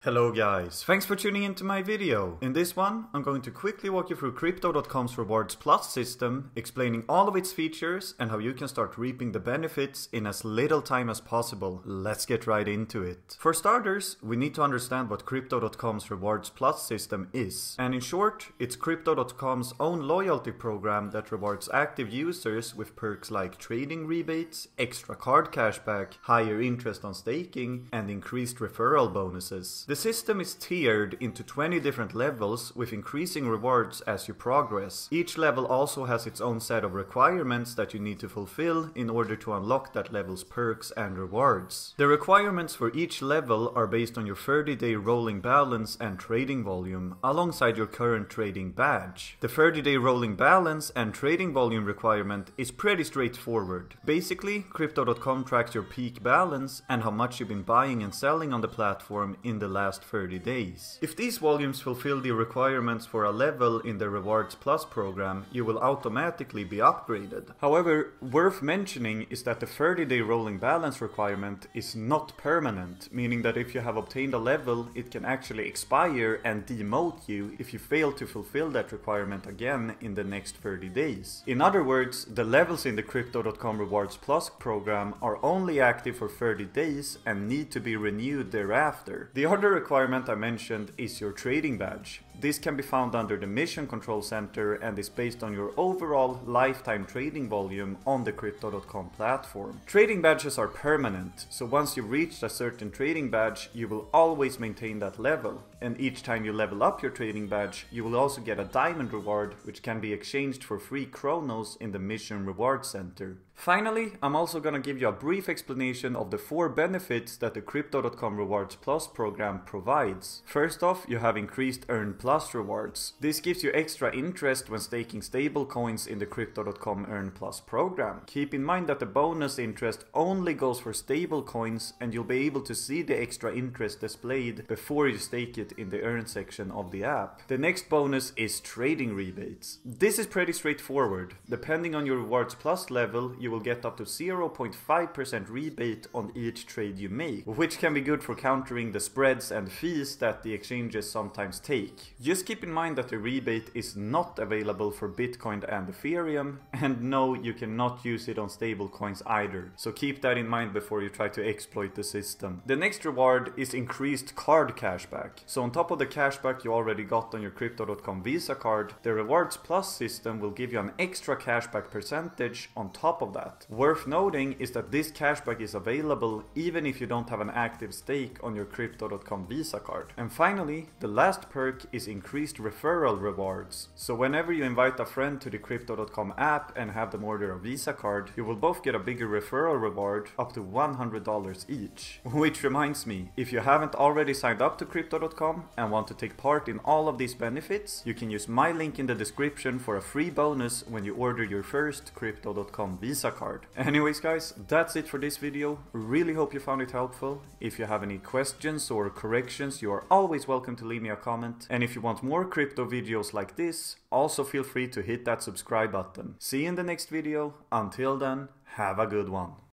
Hello guys, thanks for tuning into my video. In this one, I'm going to quickly walk you through Crypto.com's Rewards Plus system, explaining all of its features and how you can start reaping the benefits in as little time as possible. Let's get right into it. For starters, we need to understand what Crypto.com's Rewards Plus system is. And in short, it's Crypto.com's own loyalty program that rewards active users with perks like trading rebates, extra card cashback, higher interest on staking, and increased referral bonuses. The system is tiered into 20 different levels with increasing rewards as you progress. Each level also has its own set of requirements that you need to fulfill in order to unlock that level's perks and rewards. The requirements for each level are based on your 30-day rolling balance and trading volume, alongside your current trading badge. The 30-day rolling balance and trading volume requirement is pretty straightforward. Basically, Crypto.com tracks your peak balance and how much you've been buying and selling on the platform in the last 30 days. If these volumes fulfill the requirements for a level in the Rewards Plus program, you will automatically be upgraded. However, worth mentioning is that the 30-day rolling balance requirement is not permanent, meaning that if you have obtained a level, it can actually expire and demote you if you fail to fulfill that requirement again in the next 30 days. In other words, the levels in the Crypto.com Rewards Plus program are only active for 30 days and need to be renewed thereafter. The other requirement I mentioned is your trading badge. This can be found under the Mission Control Center and is based on your overall lifetime trading volume on the Crypto.com platform. Trading badges are permanent, so once you've reached a certain trading badge, you will always maintain that level. And each time you level up your trading badge, you will also get a diamond reward, which can be exchanged for free chronos in the Mission Reward Center. Finally, I'm also gonna give you a brief explanation of the 4 benefits that the Crypto.com Rewards Plus program provides. First off, you have increased Earn Plus rewards. This gives you extra interest when staking stable coins in the Crypto.com Earn Plus program. Keep in mind that the bonus interest only goes for stable coins, and you'll be able to see the extra interest displayed before you stake it in the Earn section of the app. The next bonus is trading rebates. This is pretty straightforward. Depending on your Rewards Plus level, you will get up to 0.5% rebate on each trade you make, which can be good for countering the spreads and fees that the exchanges sometimes take. Just keep in mind that the rebate is not available for Bitcoin and Ethereum, and no, you cannot use it on stablecoins either, so keep that in mind before you try to exploit the system. The next reward is increased card cashback. So on top of the cashback you already got on your Crypto.com Visa card, the Rewards Plus system will give you an extra cashback percentage on top of that. Worth noting is that this cashback is available even if you don't have an active stake on your Crypto.com Visa card. And finally, the last perk is increased referral rewards. So whenever you invite a friend to the Crypto.com app and have them order a Visa card, you will both get a bigger referral reward up to $100 each. Which reminds me, if you haven't already signed up to Crypto.com and want to take part in all of these benefits, you can use my link in the description for a free bonus when you order your first Crypto.com Visa card. Anyways guys, that's it for this video. Really hope you found it helpful. If you have any questions or corrections, you are always welcome to leave me a comment. And if you want more crypto videos like this, also feel free to hit that subscribe button. See you in the next video. Until then, have a good one.